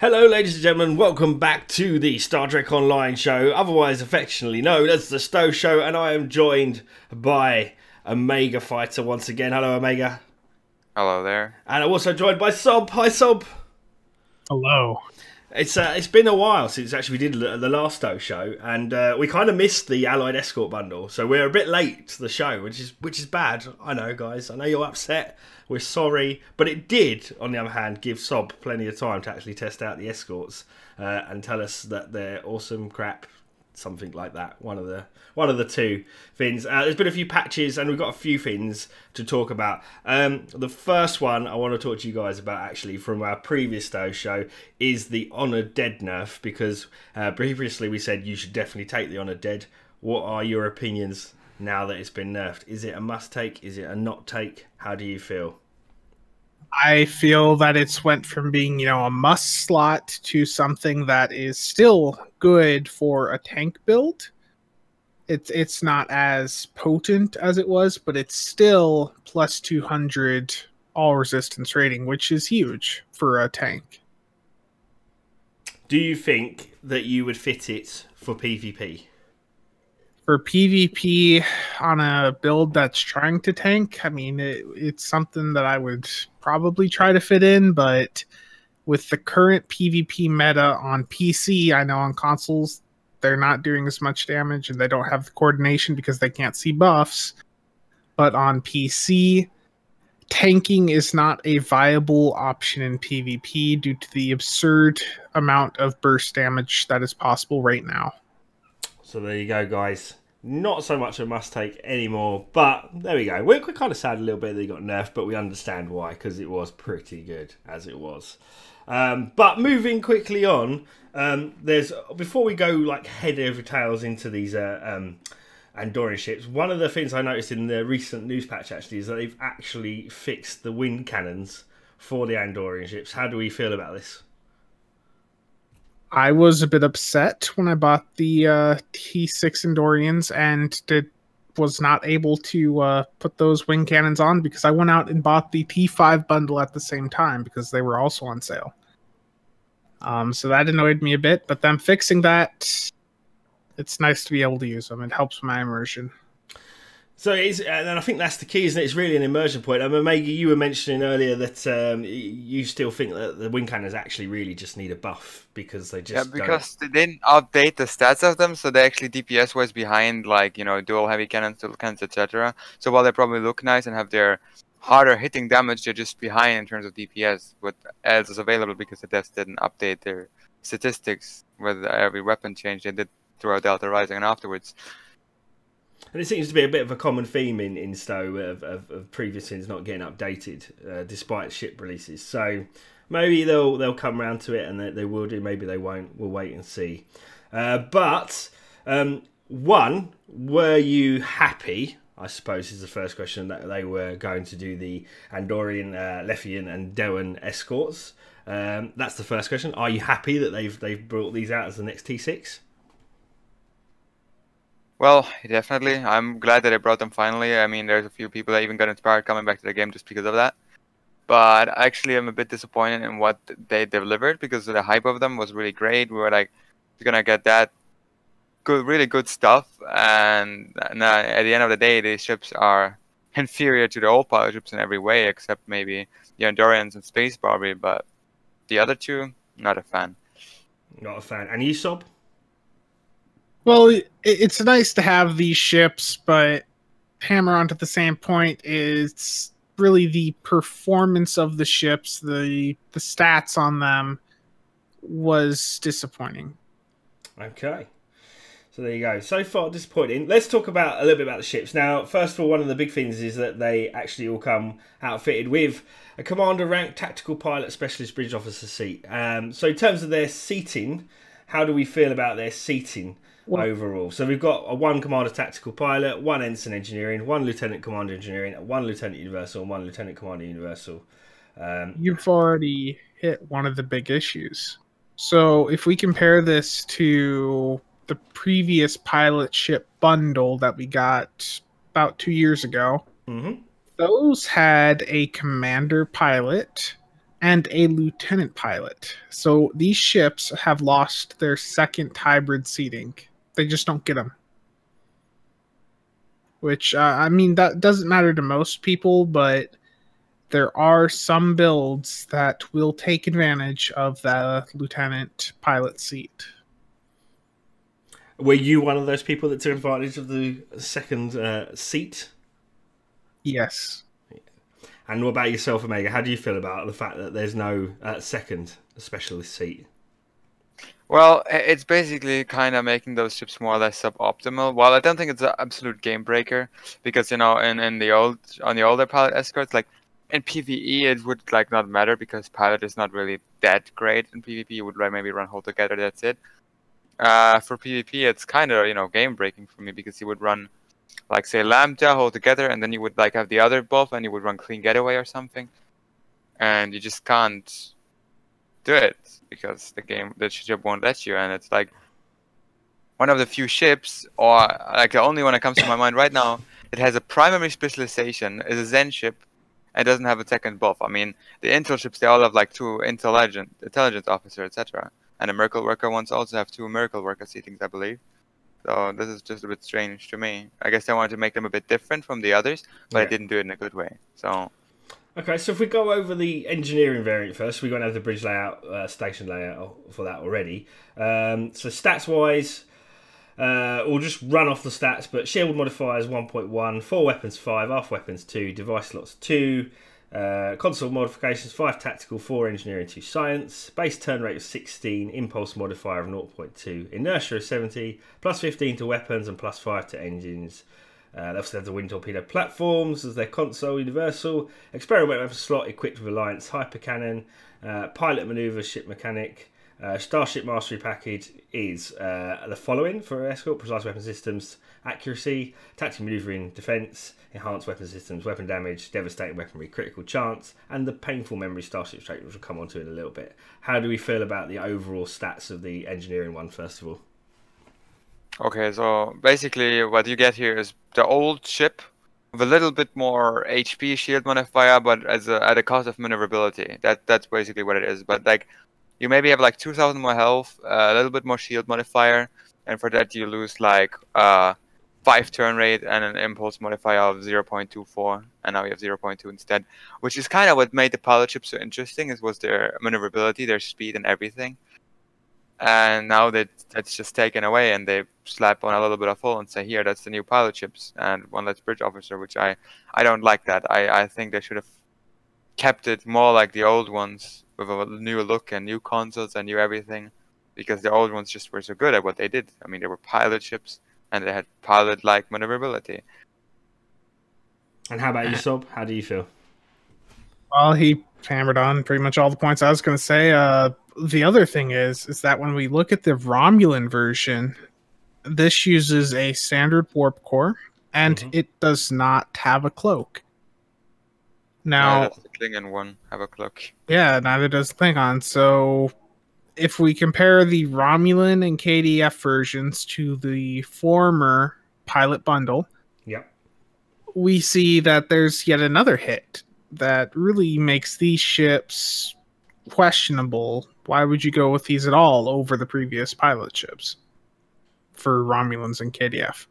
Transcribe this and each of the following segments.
Hello ladies and gentlemen, welcome back to the Star Trek Online show, otherwise affectionately known as the Stowe Show, and I am joined by Omega Fighter once again. Hello Omega. Hello there. And I'm also joined by Sob. Hi Sob. Hello. It's been a while since actually we did the last Stowe show, and we kind of missed the Allied Escort bundle, so we're a bit late to the show, which is bad. I know, guys. I know you're upset. We're sorry, but it did, on the other hand, give Sob plenty of time to actually test out the Escorts and tell us that they're awesome crap, something like that. One of the two things. There's been a few patches, and we've got a few things to talk about. The first one I want to talk to you guys about, actually, from our previous Stowe show, is the Honoured Dead nerf, because previously we said you should definitely take the Honoured Dead. What are your opinions now that it's been nerfed? Is it a must take? Is it a not take? How do you feel? I feel that it's went from being, a must slot to something that is still good for a tank build. It's not as potent as it was, but it's still plus 200 all resistance rating, which is huge for a tank. Do you think that you would fit it for PvP? For PvP on a build that's trying to tank, I mean, it's something that I would probably try to fit in, but with the current PvP meta on PC, I know on consoles, they're not doing as much damage and they don't have the coordination because they can't see buffs. But on PC, tanking is not a viable option in PvP due to the absurd amount of burst damage that is possible right now. So there you go, guys. Not so much a must-take anymore, but there we go. We're kind of sad a little bit that he got nerfed, but we understand why, because it was pretty good as it was. But moving quickly on, before we go like head over tails into these Andorian ships, one of the things I noticed in the recent news patch actually is that they've actually fixed the wind cannons for the Andorian ships. How do we feel about this? I was a bit upset when I bought the T6 Andorians and was not able to put those wing cannons on because I went out and bought the T5 bundle at the same time because they were also on sale. So that annoyed me a bit, but them fixing that, it's nice to be able to use them. It helps my immersion. So and I think that's the key, isn't it? It's really an immersion point. I mean, Maggie, you were mentioning earlier that you still think that the wing cannons actually really just need a buff because they just they didn't update the stats of them, so they actually DPS was behind, like dual heavy cannons, dual cannons, etc. So while they probably look nice and have their harder hitting damage, they're just behind in terms of DPS. What else is available because the devs didn't update their statistics with every weapon change they did throughout Delta Rising and afterwards. And it seems to be a bit of a common theme in Stowe of previous things not getting updated despite ship releases. So maybe they'll come around to it, and they will do. Maybe they won't. We'll wait and see. But were you happy? I suppose is the first question, that they were going to do the Andorian, Lefian, and Dewan escorts. That's the first question. Are you happy that they've brought these out as the next T6? Well, definitely. I'm glad that I brought them finally. I mean, there's a few people that even got inspired coming back to the game just because of that. But actually, I'm a bit disappointed in what they delivered because the hype of them was really great. We were like, we're going to get that good, really good stuff. And at the end of the day, these ships are inferior to the old pilot ships in every way, except maybe the Andorians and Space Barbie. But the other two, not a fan. Not a fan. And you, Sob? Well, it's nice to have these ships, but hammer on to the same point is really the performance of the ships, the stats on them was disappointing. Okay. So there you go. So far disappointing. Let's talk a little bit about the ships. Now, first of all, one of the big things is that they actually all come outfitted with a commander rank tactical pilot specialist bridge officer seat. So in terms of their seating, how do we feel about their seating overall? So we've got a 1 commander tactical pilot, 1 ensign engineering, 1 lieutenant commander engineering, 1 lieutenant universal, and 1 lieutenant commander universal. You've already hit one of the big issues. So if we compare this to the previous pilot ship bundle that we got about 2 years ago, those had a commander pilot and a lieutenant pilot. So these ships have lost their second hybrid seating. They just don't get them. Which, I mean, that doesn't matter to most people, but there are some builds that will take advantage of the lieutenant pilot seat. Were you one of those people that took advantage of the second seat? Yes. And what about yourself, Omega? How do you feel about the fact that there's no second specialist seat? Well, it's basically kind of making those ships more or less suboptimal. While I don't think it's an absolute game breaker, because you know, on the older pilot escorts, like in PvE, it would like not matter because pilot is not really that great in PvP. You would like maybe run hold together. That's it. For PvP, it's kind of, you know, game breaking for me because you would run, like, say, Lambda, hold together, and then you would like have the other buff, and you would run clean getaway or something, and you just can't do it because the ship won't let you. And it's like one of the few ships, or like the only one that comes to my mind right now, it has a primary specialization, is a Zen ship, and doesn't have a second buff. I mean, the Intel ships, they all have like 2 intelligence officer, etc. And the Miracle Worker ones also have 2 Miracle Worker seatings, I believe. So this is just a bit strange to me. I guess they wanted to make them a bit different from the others, but yeah. I didn't do it in a good way. So. Okay, so if we go over the engineering variant first, we're going to have the bridge layout, station layout for that already. So stats-wise, we'll just run off the stats, but shield modifiers 1.1, 4 weapons 5, half weapons 2, device slots 2, console modifications 5 tactical, 4 engineering, 2 science, base turn rate of 16, impulse modifier of 0.2, inertia of 70, plus 15 to weapons and plus 5 to engines. They also have the wind torpedo platforms as their console universal, experimental weapon slot equipped with Alliance hyper cannon, pilot maneuver ship mechanic. Starship Mastery package is the following for Escort: precise weapon systems, accuracy, tactical maneuvering, defense, enhanced weapon systems, weapon damage, devastating weaponry, critical chance, and the painful memory Starship Straker, which we'll come on to in a little bit. How do we feel about the overall stats of the engineering one, first of all? Okay, so basically what you get here is the old ship with a little bit more HP shield modifier, but at a cost of maneuverability. That's basically what it is. But like, you maybe have like 2,000 more health, a little bit more shield modifier, and for that you lose like 5 turn rate and an impulse modifier of 0.24, and now you have 0.2 instead, which is kind of what made the pilot ship so interesting. It was their maneuverability, their speed, and everything. And now that's just taken away, and they slap on a little bit of hull and say, here, that's the new pilot ships, and one less bridge officer, which I don't like that. I think they should have kept it more like the old ones, with a new look and new consoles and new everything, because the old ones just were so good at what they did. I mean, they were pilot ships, and they had pilot-like maneuverability. And how about you, Sob? How do you feel? Well, he hammered on pretty much all the points I was going to say. The other thing is that when we look at the Romulan version, this uses a standard warp core, and it does not have a cloak. Now, the Klingon one have a cloak. Yeah, neither does the Klingon. So, if we compare the Romulan and KDF versions to the former pilot bundle, we see that there's yet another hit that really makes these ships questionable. Why would you go with these at all over the previous pilot ships for Romulans and KDF?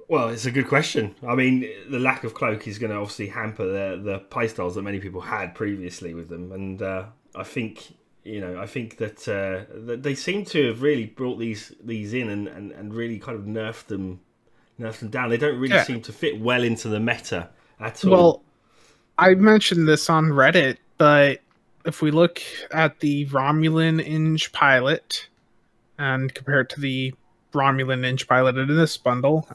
Well, it's a good question. I mean, the lack of cloak is going to obviously hamper the playstyles that many people had previously with them, and I think that they seem to have really brought these in and really kind of nerfed them down. They don't really seem to fit well into the meta at all. Well, I mentioned this on Reddit, but if we look at the Romulan Inge pilot and compare it to the Romulan Inge pilot in this bundle,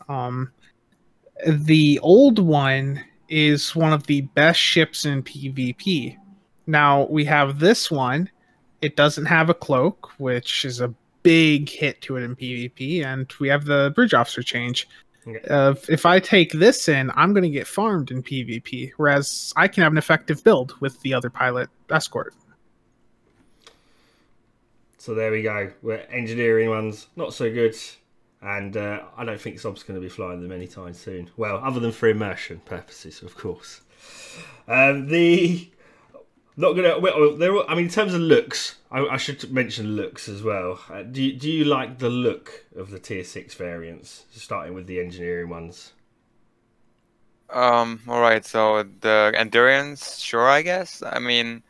the old one is one of the best ships in PvP. Now, we have this one. It doesn't have a cloak, which is a big hit to it in PvP, and we have the bridge officer change. If I take this in, I'm going to get farmed in PvP, whereas I can have an effective build with the other pilot escort. So there we go. We're engineering ones, not so good, and I don't think Sob's going to be flying them anytime soon. Well, other than for immersion purposes, of course. The not gonna. Well, I mean, in terms of looks, I should mention looks as well. Do you like the look of the tier 6 variants, starting with the engineering ones? All right. So the endurance, sure, I guess. I mean,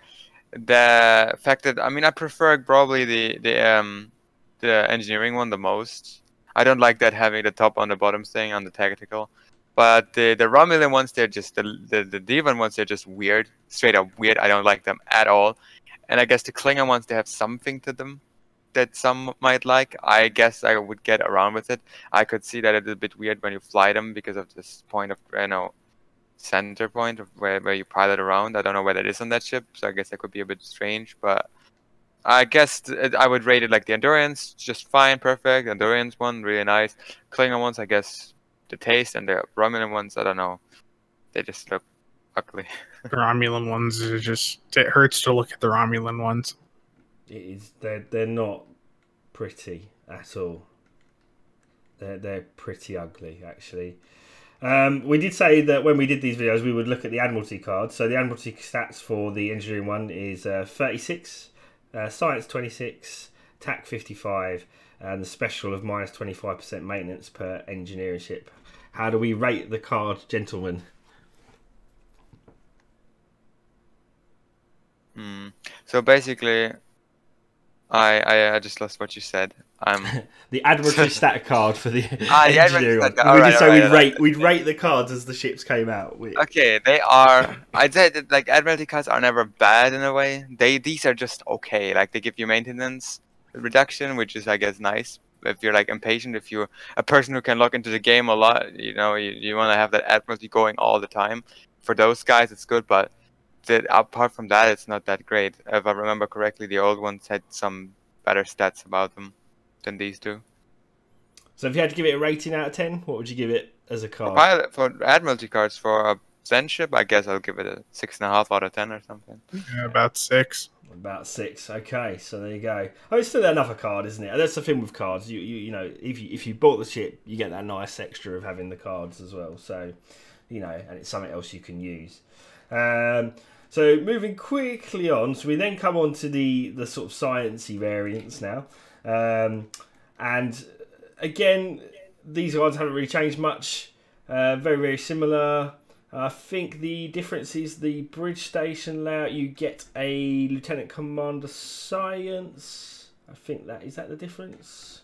the fact that I prefer probably the engineering one the most. I don't like that having the top on the bottom thing on the tactical. But the Romulan ones, they're just the Divan ones, they're just weird, straight up weird. I don't like them at all. And I guess the Klingon ones, they have something to them that some might like. I guess I would get around with it. I could see that it's a bit weird when you fly them because of this point of center point of where you pilot around. I don't know where that is on that ship, so I guess that could be a bit strange. But I guess I would rate it like the endurance, just fine, perfect. Endurance one, really nice. Klingon ones, I guess. The taste, and the Romulan ones, I don't know. They just look ugly. The Romulan ones are just, it hurts to look at the Romulan ones. It is. They're not pretty at all. They're pretty ugly, actually. We did say that when we did these videos, we would look at the Admiralty cards. So the Admiralty stats for the engineering one is 36, science 26, tac 55, and the special of minus 25% maintenance per engineering ship. How do we rate the card, gentlemen? So basically, I just lost what you said. The Admiralty stat card for the the engineering one. We'd rate the cards as the ships came out. Okay, they are. I'd say that like Admiralty cards are never bad in a way. These are just okay. Like they give you maintenance reduction, which is I guess nice. If you're like impatient, if you're a person who can log into the game a lot, you want to have that Admiralty going all the time. For those guys, it's good, but apart from that, it's not that great. If I remember correctly, the old ones had some better stats about them than these do. So if you had to give it a rating out of 10, what would you give it as a card? For Admiralty cards, for a Zen ship, I guess I'll give it a 6.5 out of 10 or something. Yeah, about 6. About 6. Okay, so there you go. Oh, it's still another card, isn't it? That's the thing with cards. You know, if you bought the ship, you get that nice extra of having the cards as well. So, and it's something else you can use. So moving quickly on, so we then come on to the sort of sciencey variants now, and again, these ones haven't really changed much. Very, very similar. I think the difference is the bridge station layout. You get a Lieutenant Commander Science. I think is that the difference?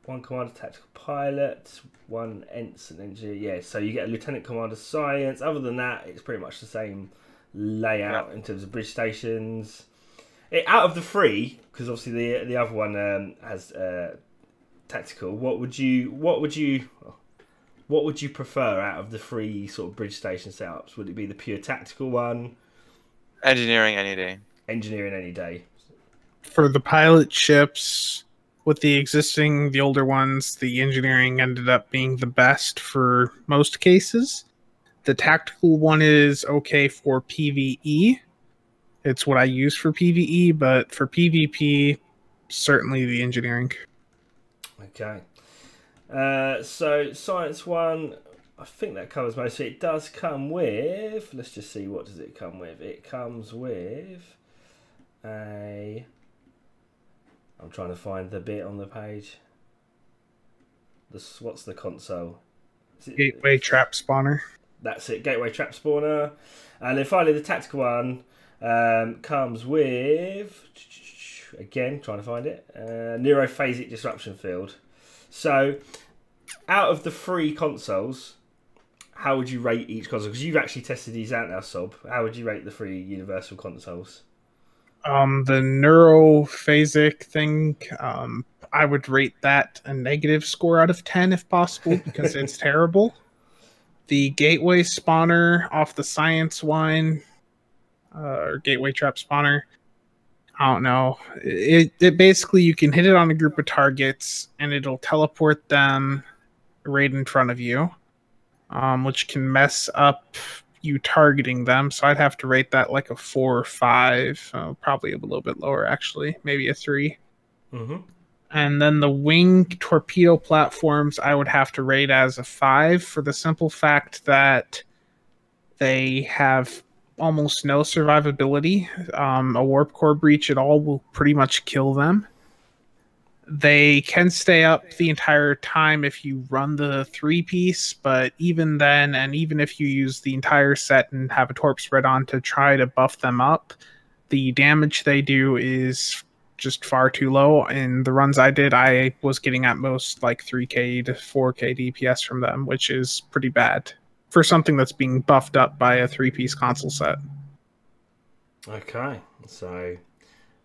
One Commander Tactical Pilot, one Ensign Engineer. Yeah, so you get a Lieutenant Commander Science. Other than that, it's pretty much the same layout in terms of bridge stations. Out of the 3, because obviously the other one has tactical. What would you prefer out of the 3 sort of bridge station setups? Would it be the pure tactical one? Engineering any day. Engineering any day. For the pilot ships, with the older ones, the engineering ended up being the best for most cases. The tactical one is okay for PvE. It's what I use for PvE, but for PvP, certainly the engineering. Okay. So Science 1, I think that covers most of it. It does come with, let's just see, what does it come with? It comes with I'm trying to find the bit on the page. What's the console? Gateway Trap Spawner. That's it, Gateway Trap Spawner. And then finally the tactical one comes with, again, trying to find it, Neurophasic Disruption Field. So, out of the 3 consoles, how would you rate each console? Because you've actually tested these out now, Sob. How would you rate the 3 Universal consoles? The neurophasic thing, I would rate that a negative score out of 10 if possible, because it's terrible. The Gateway Spawner off the Science one, or Gateway Trap Spawner, I don't know. It basically, you can hit it on a group of targets, and it'll teleport them right in front of you, which can mess up you targeting them. So I'd have to rate that like a 4 or 5, probably a little bit lower actually, maybe a 3. And then the wing torpedo platforms I would have to rate as a 5 for the simple fact that they have almost no survivability. A warp core breach at all will pretty much kill them. They can stay up the entire time if you run the 3-piece, but even then, and even if you use the entire set and have a torp spread on to try to buff them up, the damage they do is just far too low. In the runs I did, I was getting at most like 3k to 4k DPS from them, which is pretty bad for something that's being buffed up by a 3-piece console set. Okay, so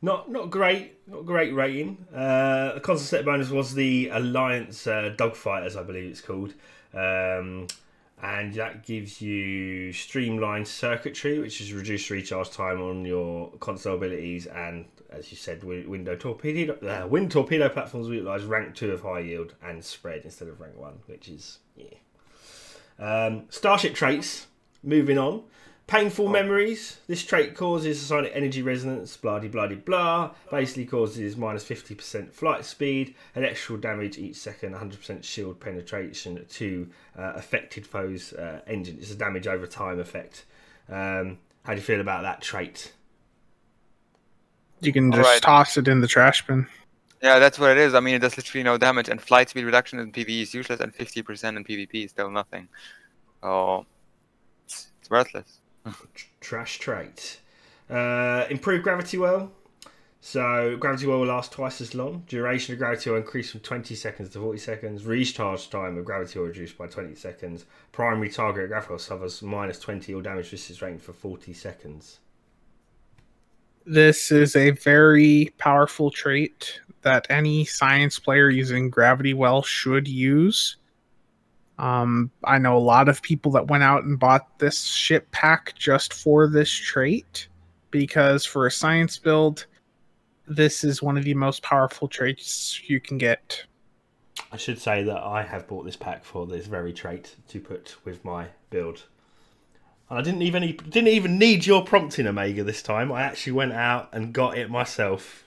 not great rating. The console set bonus was the Alliance Dogfighters, I believe it's called, and that gives you streamlined circuitry, which is reduced recharge time on your console abilities, and as you said, wind torpedo platforms will utilise rank 2 of high yield and spread instead of rank 1, which is Starship traits. Moving on. Painful memories. This trait causes a sonic energy resonance, blah de blah de blah. Basically causes minus 50% flight speed, electrical damage each second, 100% shield penetration to affected foes' engine. It's a damage over time effect. How do you feel about that trait? You can just toss it in the trash bin. Yeah, that's what it is. I mean, it does literally no damage, and flight speed reduction in PvE is useless, and 50% in PvP is still nothing. Oh, it's worthless. Trash trait. Improve gravity well. So gravity well will last twice as long. Duration of gravity will increase from 20 seconds to 40 seconds. Recharge time of gravity will reduce by 20 seconds. Primary target graphical suffers minus 20 all damage resistance rating for 40 seconds. This is a very powerful trait that any science player using gravity well should use. I know a lot of people that went out and bought this ship pack just for this trait, because for a science build, this is one of the most powerful traits you can get. I should say that I have bought this pack for this very trait to put with my build. And I didn't even need your prompting, Omega, this time. I actually went out and got it myself.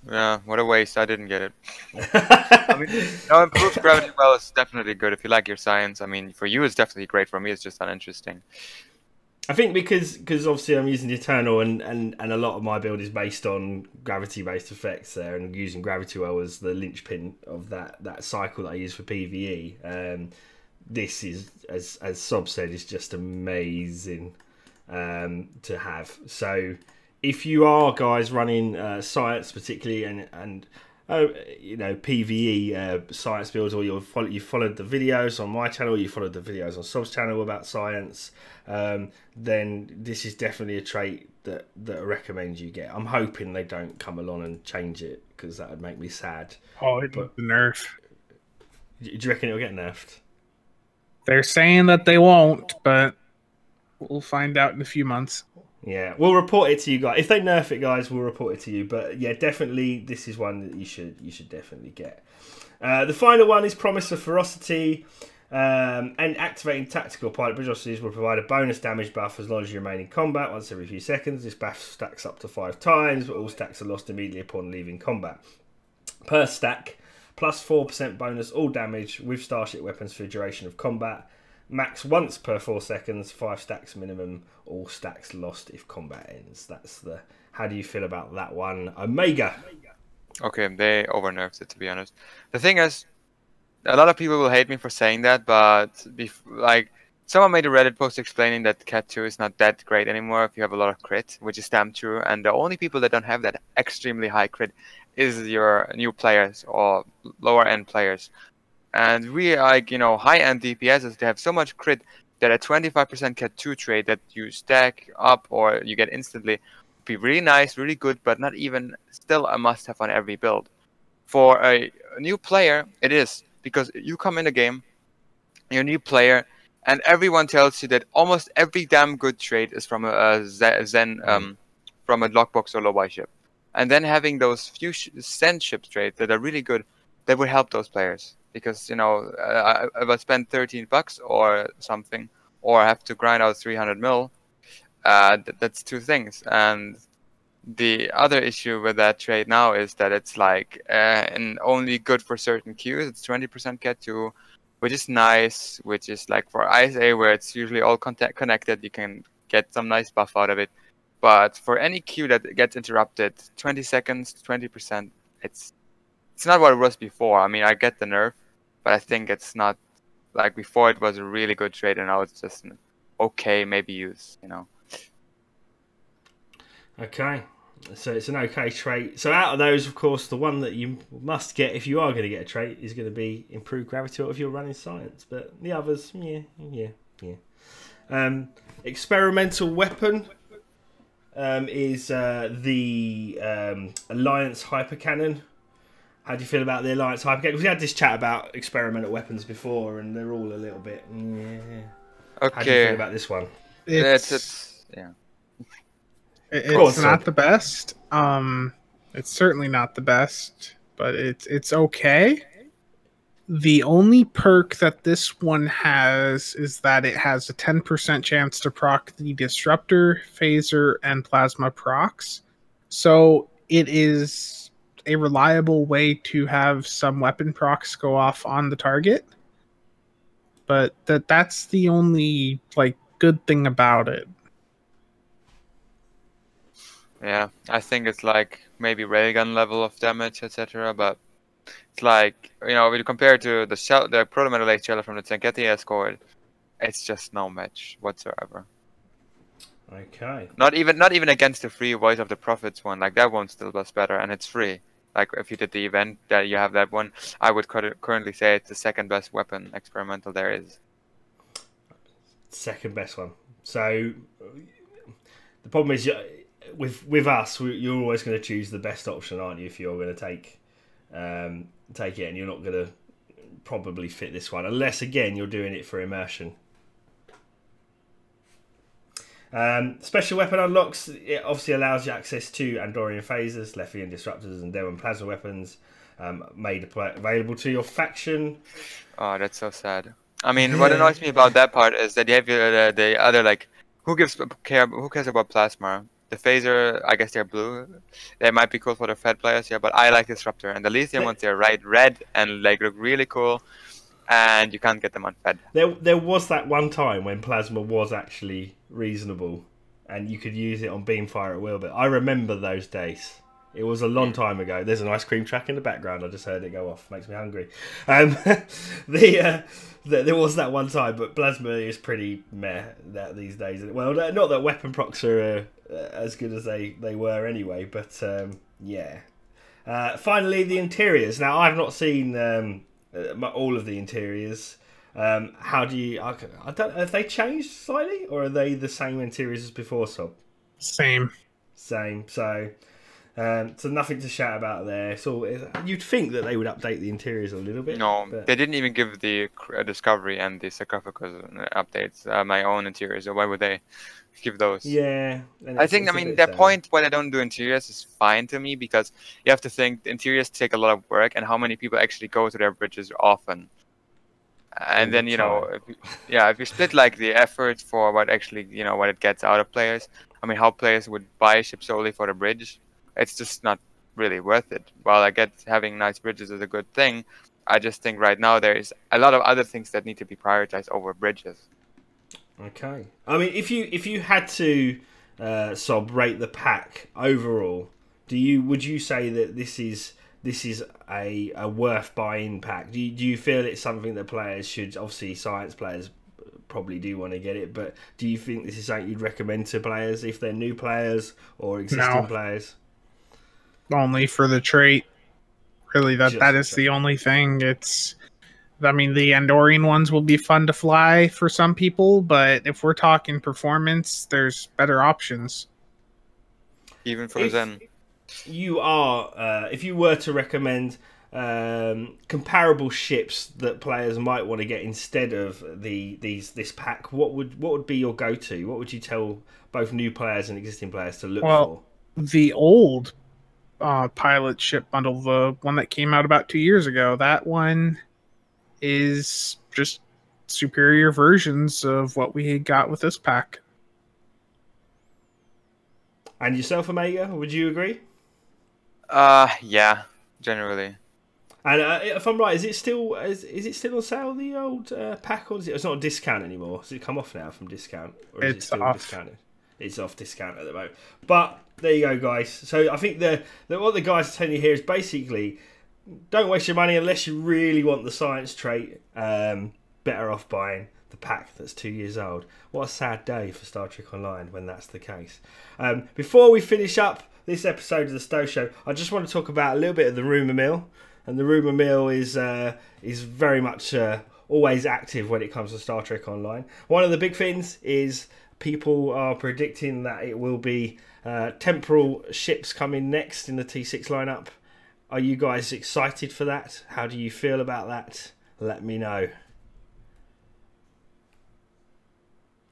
Yeah, what a waste. I didn't get it. I mean, no, improved gravity well is definitely good if you like your science. I mean, for you it's definitely great. For me it's just uninteresting. I think because obviously I'm using the Eternal and a lot of my build is based on gravity-based effects there, and using gravity well as the linchpin of that cycle that I use for PvE. This is, as Sob said, is just amazing to have. So if you are guys running science particularly and you know, PvE science builds, or you followed the videos on my channel, you followed the videos on Sob's channel about science, then this is definitely a trait that I recommend you get. I'm hoping they don't come along and change it, because that would make me sad. Oh, it would nerf. Do you reckon it'll get nerfed? They're saying that they won't, but we'll find out in a few months. Yeah, we'll report it to you guys. If they nerf it, guys, we'll report it to you. But yeah, definitely, this is one that you should definitely get. The final one is Promise of Ferocity, and activating tactical pilot bridge hostages will provide a bonus damage buff as long as you remain in combat once every few seconds. This buff stacks up to 5 times, but all stacks are lost immediately upon leaving combat. Per stack, plus 4% bonus all damage with starship weapons for the duration of combat. Max once per 4 seconds, 5 stacks minimum, all stacks lost if combat ends. That's the... How do you feel about that one, Omega? Okay, they over-nerfed it, to be honest. The thing is, a lot of people will hate me for saying that, but like, someone made a Reddit post explaining that Cat 2 is not that great anymore if you have a lot of crit, which is damn true, and the only people that don't have that extremely high crit is your new players or lower-end players. And we, like, you know, high-end DPSs, they have so much crit that a 25% Cat 2 trait that you stack up or you get instantly would be really nice, really good, but not even still a must-have on every build. For a new player, it is, because you come in the game, you're a new player, and everyone tells you that almost every damn good trait is from a Zen, from a lockbox or low-buy ship. And then having those few Zen ship traits that are really good, that would help those players. Because, you know, if I spend $13 or something, or I have to grind out 300 mil, that's two things. And The other issue with that trait now is that it's like and only good for certain queues. It's 20% get to, which is nice. Which is like for ISA where it's usually all connected, you can get some nice buff out of it. But for any queue that gets interrupted, 20 seconds, 20%, it's not what it was before. I mean, I get the nerf, but I think it's not like before. It was a really good trait, and now it's just an okay, maybe use. You know. Okay, so it's an okay trait. So out of those, of course, the one that you must get if you are going to get a trait is going to be improved gravity if you're running science. But the others, yeah. Experimental weapon is the Alliance Hypercannon. How do you feel about the Alliance Hypercannon? Because we had this chat about experimental weapons before, and they're all a little bit. Okay. How do you feel about this one? It's not the best. It's certainly not the best, but it's okay. The only perk that this one has is that it has a 10% chance to proc the Disruptor, Phaser, and Plasma procs. So it is a reliable way to have some weapon procs go off on the target. But that's the only good thing about it. Yeah, I think it's like maybe railgun level of damage, etc. But it's like, you know, when you compare it to the Proto-Metal Lake Shell from the Zangetti Escort, it's just no match whatsoever. Okay. Not even against the free Voice of the Prophets one. Like that one still was better, and it's free. Like if you did the event that you have that one, I would currently say it's the second best weapon experimental there is. Second best one. So the problem is, with us, you're always going to choose the best option, aren't you? If you're going to take it, and you're not going to probably fit this one, unless again you're doing it for immersion. Special weapon unlocks. It obviously allows you access to Andorian phasers, Lethian disruptors, and Dewan plasma weapons made available to your faction. Oh, that's so sad. I mean, what annoys me about that part is that you have the other, like, who cares about plasma? The phaser, I guess they're blue. They might be cool for the Fed players, yeah, but I like Disruptor. And the Lithium ones, they're red and like look really cool. And you can't get them on Fed. There was that one time when plasma was actually reasonable, and you could use it on Beamfire at will. But I remember those days. It was a long time ago. There's an ice cream track in the background. I just heard it go off. Makes me hungry. There was that one time, but plasma is pretty meh these days. Well, not that weapon procs are as good as they were anyway, but yeah. Finally, the interiors. Now, I've not seen all of the interiors. How do you? I don't. Have they changed slightly, or are they the same interiors as before? So same. So nothing to shout about there. So you'd think that they would update the interiors a little bit. No, but they didn't even give the Discovery and the Sarcophagus updates. My own interiors. So why would they give those? Yeah, I think. I mean, their point why they don't do interiors is fine to me, because you have to think the interiors take a lot of work, and how many people actually go to their bridges often. And then, you know, if you split like the effort for what actually, you know, what it gets out of players. I mean, how players would buy ships solely for the bridge. It's just not really worth it. While I get having nice bridges is a good thing, I just think right now there is a lot of other things that need to be prioritized over bridges. Okay. I mean, if you had to rate the pack overall, would you say that this is a worth buying pack? Do you feel it's something that players should, obviously science players probably do want to get it, but do you think this is something you'd recommend to players if they're new players or existing players? Only for the trait. Really, that is the only thing. I mean, the Andorian ones will be fun to fly for some people, but if we're talking performance, there's better options. Even for Zen. If you were to recommend comparable ships that players might want to get instead of this pack, what would be your go-to? What would you tell both new players and existing players to look for? The old pilot ship bundle, the one that came out about 2 years ago, that one is just superior versions of what we got with this pack. And yourself, Omega, would you agree? Yeah, generally. And if I'm right, is it still on sale, the old pack, or is it? It's not a discount anymore. Has it come off now from discount, or is it still off. discounted? It's off discount at the moment. But there you go, guys. So I think what the guys are telling you here is basically, don't waste your money unless you really want the science trait. Better off buying the pack that's 2 years old. What a sad day for Star Trek Online when that's the case. Before we finish up this episode of the Stowe Show, I just want to talk about a little bit of the rumour mill. And the rumour mill is very much always active when it comes to Star Trek Online. One of the big things is people are predicting that it will be temporal ships coming next in the T6 lineup. Are you guys excited for that? How do you feel about that? Let me know.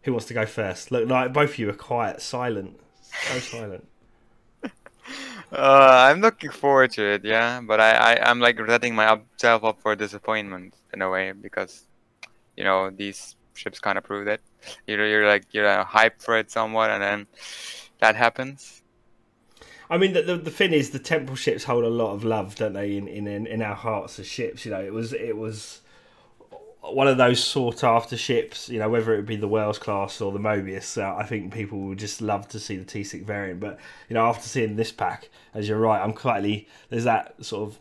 Who wants to go first? Look, like both of you are quiet, silent, so silent. I'm looking forward to it, yeah, but I'm like setting myself up for disappointment in a way because, you know, these ships kind of prove that you're hyped for it somewhat, and then that happens. I mean, the thing is, the temporal ships hold a lot of love, don't they? In our hearts as ships, you know, it was one of those sought after ships, you know, whether it be the Wales class or the Mobius. I think people would just love to see the T6 variant, but you know, after seeing this pack, as you're right, there's that sort of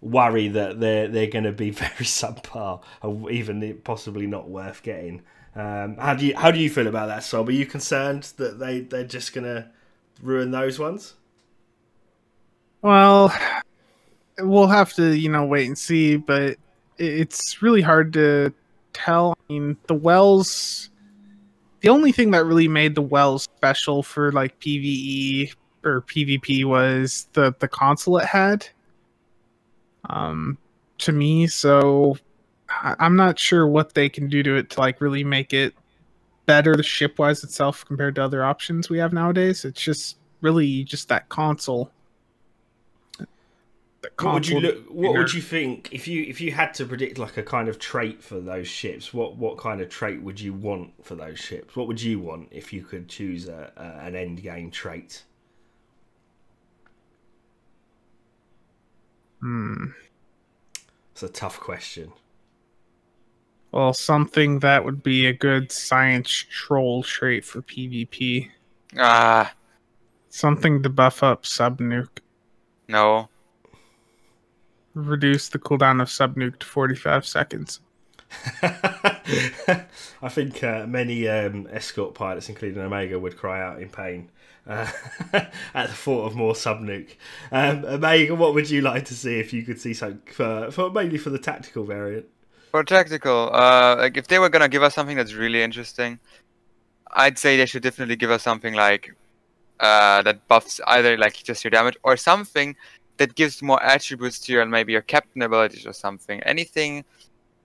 worry that they're going to be very subpar, or even possibly not worth getting. How do you feel about that, Sob? Are you concerned that they're just going to ruin those ones? Well, we'll have to, wait and see, but it's really hard to tell. I mean, the only thing that really made the Wells special for like PvE or PvP was the console it had. To me, so I'm not sure what they can do to it to like really make it better ship-wise itself compared to other options we have nowadays. It's just really just that console. What would you think if you had to predict like a kind of trait for those ships? What kind of trait would you want for those ships? What would you want if you could choose an end game trait? It's a tough question. Well, something that would be a good science troll trait for PvP. Something to buff up Subnuke. No. Reduce the cooldown of Subnuke to 45 seconds. I think many escort pilots, including Omega, would cry out in pain at the thought of more Subnuke. Omega, what would you like to see if you could see something for mainly for the tactical variant? For tactical, like if they were gonna give us something that's really interesting, I'd say they should definitely give us something like that buffs either like just your damage or something that gives more attributes to your maybe your captain abilities or something. Anything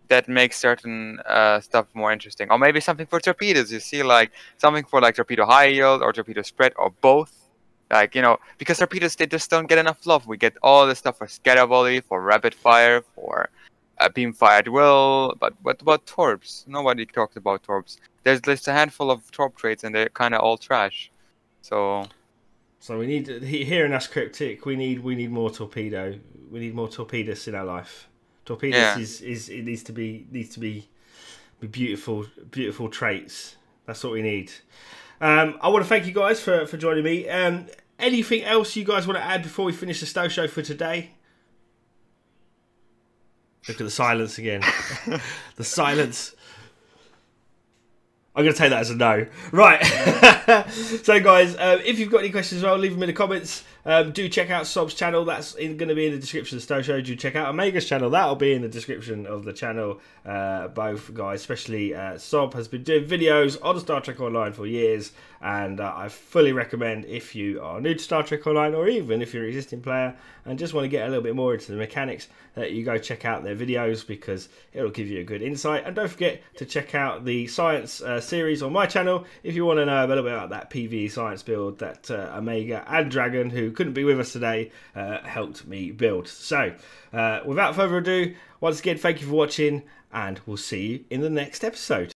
that makes certain stuff more interesting, or maybe something for torpedoes. You see, like something for like torpedo high yield or torpedo spread or both. Like, you know, because torpedoes, they just don't get enough love. We get all this stuff for scatter volley, for rapid fire, for beam fire at will. But what about torps? Nobody talks about torps. There's just a handful of torp traits, and they're kind of all trash. So we need, here in us Cryptic, we need more torpedo. We need more torpedoes in our life. Torpedoes it needs to be beautiful traits. That's what we need. I want to thank you guys for joining me. Anything else you guys want to add before we finish the Stowe Show for today? Look at the silence again. The silence. I'm going to take that as a no. Right. So, guys, if you've got any questions as well, leave them in the comments. Do check out Sob's channel. That's going to be in the description of the Stowe Show. Do check out Omega's channel. That'll be in the description of the channel. Both guys, especially Sob, has been doing videos on Star Trek Online for years. And I fully recommend, if you are new to Star Trek Online, or even if you're an existing player and just want to get a little bit more into the mechanics, that you go check out their videos, because it'll give you a good insight. And don't forget to check out the science series on my channel if you want to know a little bit about that PvE science build that Omega and Dragon, who couldn't be with us today, helped me build. So without further ado, once again, thank you for watching, and we'll see you in the next episode.